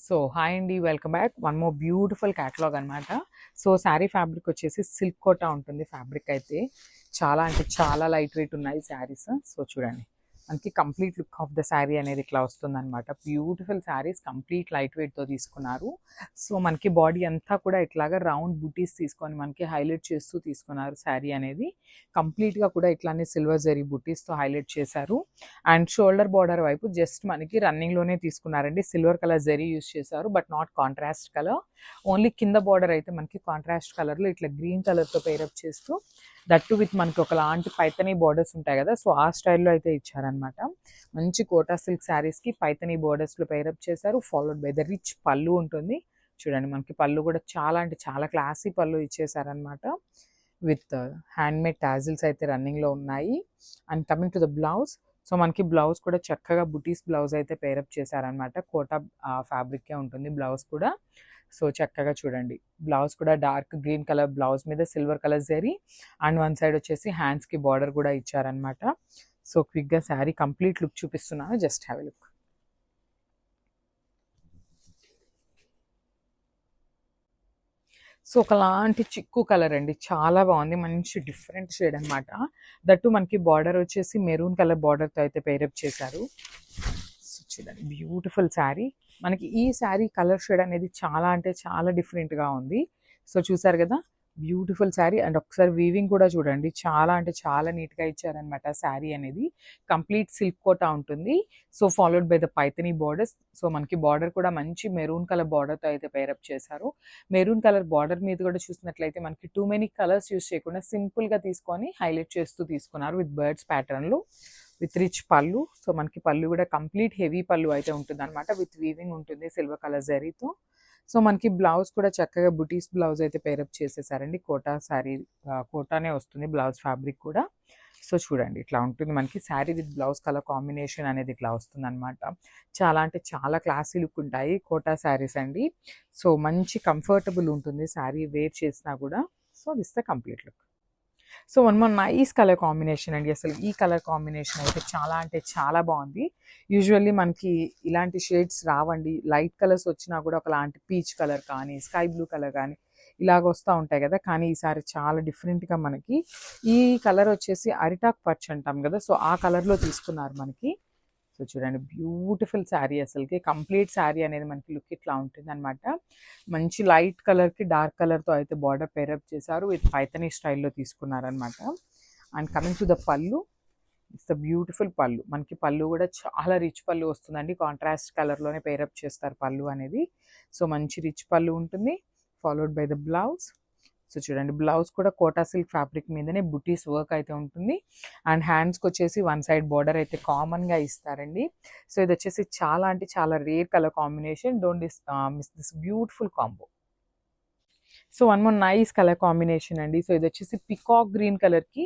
So hi అండి, welcome back. One more beautiful catalogue అనమాట. So sari fabric వచ్చేసి silk quota ఉంటుంది. ఫ్యాబ్రిక్ అయితే చాలా అంటే చాలా లైట్ వెయిట్ ఉన్నాయి శారీస్. సో చూడండి, మనకి complete look of the sari అనేది ఇట్లా వస్తుంది అనమాట. బ్యూటిఫుల్ శారీస్, కంప్లీట్ లైట్ వెయిట్తో తీసుకున్నారు. సో మనకి బాడీ అంతా కూడా ఇట్లాగా రౌండ్ బూటీస్ తీసుకొని మనకి హైలైట్ చేస్తూ తీసుకున్నారు. శారీ అనేది కంప్లీట్గా కూడా ఇట్లానే సిల్వర్ జరీ బూటీస్తో హైలైట్ చేశారు. అండ్ షోల్డర్ బార్డర్ వైపు జస్ట్ మనకి రన్నింగ్లోనే తీసుకున్నారండి. సిల్వర్ కలర్ జరీ యూస్ చేశారు, but not contrast colour. Only కింద బార్డర్ అయితే మనకి కాంట్రాస్ట్ కలర్లో ఇట్లా గ్రీన్ కలర్తో పేరప్ చేస్తూ, దట్టు విత్ మనకి ఒకలాంటి పైతనీ బార్డర్స్ ఉంటాయి కదా, సో ఆ స్టైల్లో అయితే ఇచ్చారనమాట. మంచి కోటా సిల్క్ శారీస్కి పైతనీ బార్డర్స్లో పేరప్ చేశారు. ఫాలోడ్ బై ద రిచ్ పళ్ళు ఉంటుంది. చూడండి, మనకి పళ్ళు కూడా చాలా అంటే చాలా క్లాసీ పళ్ళు ఇచ్చేసారనమాట. విత్ హ్యాండ్మేడ్ టాజిల్స్ అయితే రన్నింగ్లో ఉన్నాయి. And coming to the blouse, so మనకి బ్లౌజ్ కూడా చక్కగా బుటీస్ బ్లౌజ్ అయితే పేరప్ చేశారనమాట. కోటా ఫ్యాబ్రిక్కే ఉంటుంది బ్లౌజ్ కూడా. సో చక్కగా చూడండి, బ్లౌజ్ కూడా డార్క్ గ్రీన్ కలర్ బ్లౌజ్ మీద silver colour zari, and one side వచ్చేసి హ్యాండ్స్కి బార్డర్ కూడా ఇచ్చారనమాట. సో క్విక్గా శారీ కంప్లీట్ లుక్ చూపిస్తున్నాను, just have a look. So ఒకలాంటి చిక్కు కలర్ అండి, చాలా బాగుంది. మంచి డిఫరెంట్ షేడ్ అనమాట. దట్టు మనకి బార్డర్ వచ్చేసి మెరూన్ కలర్ బార్డర్తో అయితే పేరప్ చేశారు. సో చూడండి, బ్యూటిఫుల్ శారీ. మనకి ఈ శారీ కలర్ షేడ్ అనేది చాలా అంటే చాలా డిఫరెంట్గా ఉంది. సో చూసారు కదా, బ్యూటిఫుల్ శారీ. అండ్ ఒకసారి వీవింగ్ కూడా చూడండి, చాలా అంటే చాలా నీట్గా ఇచ్చారనమాట. శారీ అనేది కంప్లీట్ సిల్క్ కోటా ఉంటుంది. So followed by the Paithani borders. So మనకి బార్డర్ కూడా మంచి మెరూన్ కలర్ బార్డర్తో అయితే పేరప్ చేశారు. మెరూన్ కలర్ బార్డర్ మీద కూడా చూసినట్లయితే మనకి టూ మెనీ కలర్స్ యూస్ చేయకుండా సింపుల్గా తీసుకొని హైలైట్ చేస్తూ తీసుకున్నారు విత్ బర్డ్స్ ప్యాటర్న్లో, విత్ రిచ్ పళ్ళు. సో మనకి పళ్ళు కూడా కంప్లీట్ హెవీ పళ్ళు అయితే ఉంటుంది అనమాట. విత్ వీవింగ్ ఉంటుంది సిల్వర్ కలర్ జరీతో. సో మనకి బ్లౌజ్ కూడా చక్కగా బుటీస్ బ్లౌజ్ అయితే పేరప్ చేసేసారండి. కోటా శారీ కోటానే వస్తుంది బ్లౌజ్ ఫ్యాబ్రిక్ కూడా. సో చూడండి, ఇట్లా ఉంటుంది మనకి sari with blouse colour combination అనేది ఇట్లా వస్తుంది అనమాట. చాలా అంటే చాలా క్లాసీ లుక్ ఉంటాయి కోటా శారీస్ అండి. సో మంచి కంఫర్టబుల్ ఉంటుంది శారీ వేర్ చేసినా కూడా. So this the complete look. So one more nice colour combination అండి. అసలు ఈ కలర్ కాంబినేషన్ అయితే చాలా అంటే చాలా బాగుంది. యూజువల్లీ మనకి ఇలాంటి షేడ్స్ రావండి. లైట్ కలర్స్ వచ్చినా కూడా ఒకలాంటి పీచ్ కలర్ కానీ స్కై బ్లూ కలర్ కానీ ఇలాగ వస్తూ ఉంటాయి కదా, కానీ ఈసారి చాలా డిఫరెంట్గా మనకి ఈ కలర్ వచ్చేసి అరిటాక్ పర్చ్ అంటాం కదా, సో ఆ కలర్లో తీసుకున్నారు మనకి. సో చూడండి, బ్యూటిఫుల్ శారీ. అసలుకి కంప్లీట్ శారీ అనేది మనకి లుక్ ఇట్లా ఉంటుంది అనమాట. మంచి లైట్ కలర్కి డార్క్ కలర్తో అయితే బార్డర్ పేరప్ చేశారు. విత్ పైతనీ స్టైల్లో తీసుకున్నారనమాట. అండ్ కమింగ్ టు ద పళ్ళు, ఇట్స్ ద బ్యూటిఫుల్ పళ్ళు. మనకి పళ్ళు కూడా చాలా రిచ్ పళ్ళు వస్తుందండి. కాంట్రాస్ట్ కలర్లోనే పేరప్ చేస్తారు పళ్ళు అనేది. సో మంచి రిచ్ పళ్ళు ఉంటుంది. Followed by the blouse. So చూడండి, బ్లౌజ్ కూడా కోటా సిల్క్ ఫ్యాబ్రిక్ మీదనే బుటీస్ వర్క్ అయితే ఉంటుంది. అండ్ హ్యాండ్స్కి వచ్చేసి వన్ సైడ్ బార్డర్ అయితే కామన్గా ఇస్తారండి. సో ఇది వచ్చేసి చాలా అంటే చాలా rare colour combination. Don't miss this beautiful combo. So one more nice colour combination అండి. సో ఇది వచ్చేసి పికాక్ గ్రీన్ కలర్కి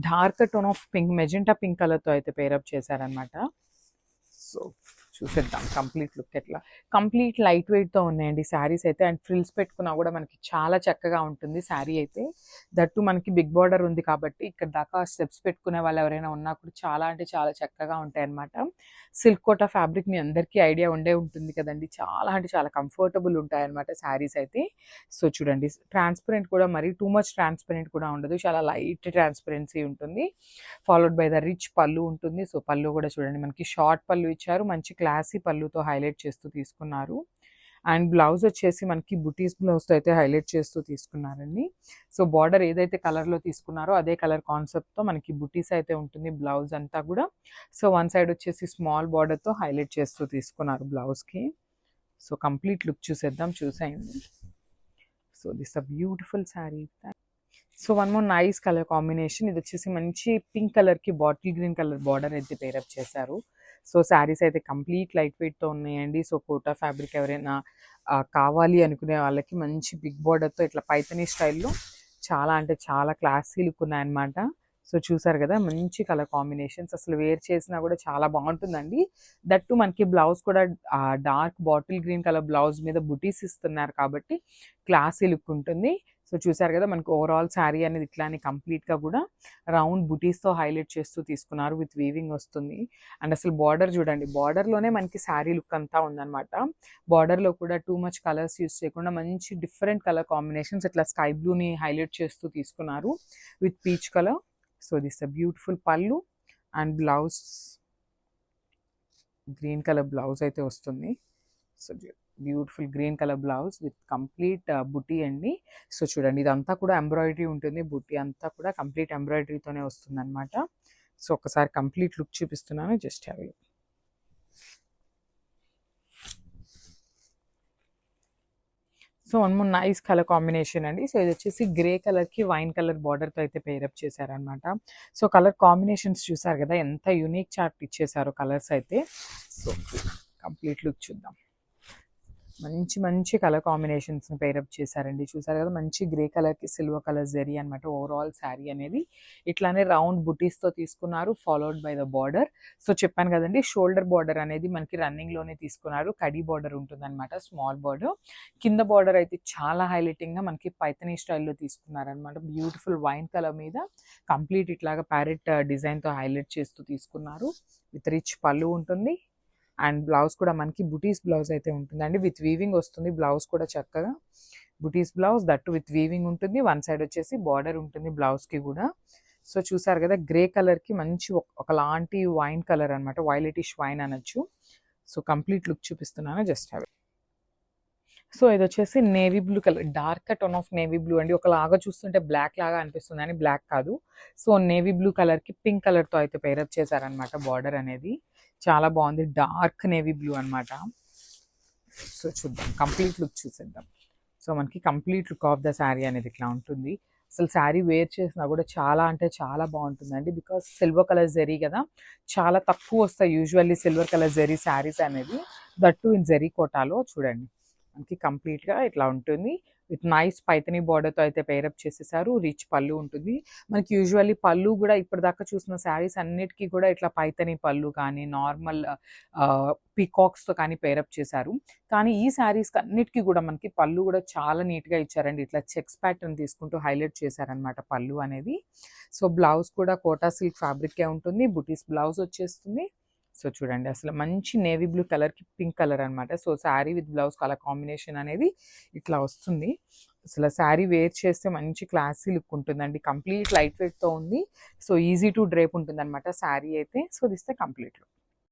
dark tone of pink, magenta pink కలర్తో అయితే పేరప్ చేశారనమాట. సో చూసేద్దాం కంప్లీట్ లుక్ ఎట్లా. కంప్లీట్ లైట్ వెయిట్తో ఉన్నాయండి శారీస్ అయితే. అండ్ ఫ్రిల్స్ పెట్టుకున్నా కూడా మనకి చాలా చక్కగా ఉంటుంది శారీ అయితే. దట్టు మనకి బిగ్ బార్డర్ ఉంది కాబట్టి ఇక్కడ దాకా స్టెప్స్ పెట్టుకునే వాళ్ళు ఎవరైనా ఉన్నా కూడా చాలా అంటే చాలా చక్కగా ఉంటాయి అనమాట. సిల్క్ కోటా ఫ్యాబ్రిక్ మీ అందరికీ ఐడియా ఉండే ఉంటుంది కదండి. చాలా అంటే చాలా కంఫర్టబుల్ ఉంటాయి అనమాట శారీస్ అయితే. సో చూడండి, ట్రాన్స్పరెంట్ కూడా మరి టూ మచ్ ట్రాన్స్పరెంట్ కూడా ఉండదు, చాలా లైట్ ట్రాన్స్పరెన్సీ ఉంటుంది. ఫాలోడ్ బై ద రిచ్ పళ్ళు ఉంటుంది. సో పళ్ళు కూడా చూడండి, మనకి షార్ట్ పళ్ళు ఇచ్చారు. మంచి క్లాసీ పళ్ళుతో హైలైట్ చేస్తూ తీసుకున్నారు. అండ్ బ్లౌజ్ వచ్చేసి మనకి బుటీస్ బ్లౌజ్తో అయితే హైలైట్ చేస్తూ తీసుకున్నారండి. సో బార్డర్ ఏదైతే కలర్లో తీసుకున్నారో అదే కలర్ కాన్సెప్ట్తో మనకి బుటీస్ అయితే ఉంటుంది బ్లౌజ్ అంతా కూడా. సో వన్ సైడ్ వచ్చేసి స్మాల్ బార్డర్తో హైలైట్ చేస్తూ తీసుకున్నారు బ్లౌజ్కి. సో కంప్లీట్ లుక్ చూసేద్దాం, చూసేయండి. So this a beautiful sari. So one more nice colour combination. ఇది వచ్చేసి మంచి పింక్ కలర్కి బాటిల్ గ్రీన్ కలర్ బార్డర్ అయితే పేరప్ చేశారు. సో శారీస్ అయితే కంప్లీట్ లైట్ వెయిట్తో ఉన్నాయండి. సో కోటా ఫ్యాబ్రిక్ ఎవరైనా కావాలి అనుకునే వాళ్ళకి మంచి బిగ్ బార్డర్తో ఇట్లా పైతనీ స్టైల్లో చాలా అంటే చాలా క్లాసీ లుక్ ఉన్నాయన్నమాట. సో చూసారు కదా మంచి కలర్ కాంబినేషన్స్, అసలు వేర్ చేసినా కూడా చాలా బాగుంటుందండి. దట్టు మనకి బ్లౌజ్ కూడా dark bottle green colour blouse మీద బుటీస్ ఇస్తున్నారు కాబట్టి క్లాసీ లుక్ ఉంటుంది. సో చూసారు కదా మనకి ఓవరాల్ శారీ అనేది ఇట్లానే కంప్లీట్గా కూడా రౌండ్ బుటీస్తో హైలైట్ చేస్తూ తీసుకున్నారు, విత్ వీవింగ్ వస్తుంది. అండ్ అసలు బార్డర్ చూడండి, బార్డర్లోనే మనకి శారీ లుక్ అంతా ఉందన్నమాట. బార్డర్లో కూడా టూ మచ్ కలర్స్ యూస్ చేయకుండా మంచి డిఫరెంట్ కలర్ కాంబినేషన్స్ ఇట్లా స్కై బ్లూని హైలైట్ చేస్తూ తీసుకున్నారు with peach colour. So this a beautiful పళ్ళు and blouse green colour blouse అయితే వస్తుంది. So beautiful green colour blouse with complete బుటీ అండి. సో చూడండి ఇదంతా కూడా ఎంబ్రాయిడరీ ఉంటుంది, బుటీ అంతా కూడా కంప్లీట్ ఎంబ్రాయిడరీతోనే వస్తుంది అనమాట. సో ఒకసారి కంప్లీట్ లుక్ చూపిస్తున్నాను, just have look. So one more nice colour combination అండి. సో ఇది వచ్చేసి గ్రే కలర్కి వైన్ కలర్ బార్డర్తో అయితే పేరప్ చేశారనమాట. సో కలర్ కాంబినేషన్స్ చూసారు కదా ఎంత యూనిక్ చార్ట్ ఇచ్చేసారో కలర్స్ అయితే. సో కంప్లీట్ లుక్ చూద్దాం. మంచి మంచి కలర్ కాంబినేషన్స్ని పేరప్ చేశారండి. చూసారు కదా మంచి గ్రే కలర్కి సిల్వర్ కలర్ జరీ అనమాట. ఓవరాల్ శారీ అనేది ఇట్లానే రౌండ్ బుటీస్తో తీసుకున్నారు, followed by the border. So చెప్పాను కదండి షోల్డర్ బార్డర్ అనేది మనకి రన్నింగ్లోనే తీసుకున్నారు, కడీ బార్డర్ ఉంటుందన్నమాట, స్మాల్ బార్డర్. కింద బార్డర్ అయితే చాలా హైలైటింగ్గా మనకి పైథనీ స్టైల్లో తీసుకున్నారనమాట. బ్యూటిఫుల్ వైన్ కలర్ మీద కంప్లీట్ ఇట్లాగా ప్యారెట్ డిజైన్తో హైలైట్ చేస్తూ తీసుకున్నారు. విత్ రిచ్ పళ్ళు ఉంటుంది అండ్ బ్లౌజ్ కూడా మనకి బుటీస్ బ్లౌజ్ అయితే ఉంటుందండి, విత్ వీవింగ్ వస్తుంది. బ్లౌజ్ కూడా చక్కగా బుటీస్ బ్లౌజ్, దట్టు విత్ వీవింగ్ ఉంటుంది. వన్ సైడ్ వచ్చేసి బార్డర్ ఉంటుంది బ్లౌజ్కి కూడా. సో చూసారు కదా గ్రే కలర్కి మంచి ఒకలాంటి వైన్ కలర్ అనమాట, వైలెటిష్ వైన్ అనొచ్చు. సో కంప్లీట్ లుక్ చూపిస్తున్నాను, జస్ట్ హ్యావ్. సో ఇది వచ్చేసి navy blue colour, dark tone of navy blue అండి. ఒకలాగా చూస్తుంటే బ్లాక్ లాగా అనిపిస్తుంది అని బ్లాక్ కాదు. సో నేవీ బ్లూ కలర్కి పింక్ కలర్తో అయితే పేరప్ చేశారనమాట బార్డర్ అనేది. చాలా బాగుంది, డార్క్ నేవీ బ్లూ అనమాట. సో చూద్దాం కంప్లీట్ లుక్ చూసేద్దాం. సో మనకి complete look of the sari అనేది ఇట్లా ఉంటుంది. అసలు శారీ వేర్ చేసినా కూడా చాలా అంటే చాలా బాగుంటుందండి. బికాస్ సిల్వర్ కలర్ జరీ కదా, చాలా తక్కువ వస్తాయి usually silver colour zari saris అనేది, దట్టు ఇన్ జరీ కోటాలో. చూడండి మనకి కంప్లీట్గా ఇట్లా ఉంటుంది, విత్ నైస్ పైథనీ బార్డర్తో అయితే పేరప్ చేసేసారు. రిచ్ పళ్ళు ఉంటుంది మనకి. యూజువల్లీ పళ్ళు కూడా ఇప్పటిదాకా చూసిన శారీస్ అన్నిటికీ కూడా ఇట్లా పైథనీ పళ్ళు కానీ నార్మల్ పీకాక్స్తో కానీ పేరప్ చేశారు. కానీ ఈ శారీస్కి అన్నిటికీ కూడా మనకి పళ్ళు కూడా చాలా నీట్గా ఇచ్చారండి. ఇట్లా చెక్స్ ప్యాటర్న్ తీసుకుంటూ హైలైట్ చేశారనమాట పళ్ళు అనేది. సో బ్లౌజ్ కూడా కోటా సిల్క్ ఫ్యాబ్రిక్కే ఉంటుంది, బుటీస్ బ్లౌజ్ వచ్చేస్తుంది. సో చూడండి అసలు మంచి నేవీ బ్లూ కలర్కి పింక్ కలర్ అనమాట. So sari with blouse colour combination అనేది ఇట్లా వస్తుంది. అసలు శారీ వేర్ చేస్తే మంచి క్లాసీ లుక్ ఉంటుందండి. కంప్లీట్ లైట్ వెయిట్తో ఉంది. సో ఈజీ టు డ్రేప్ ఉంటుంది అనమాట శారీ అయితే. So this the complete look.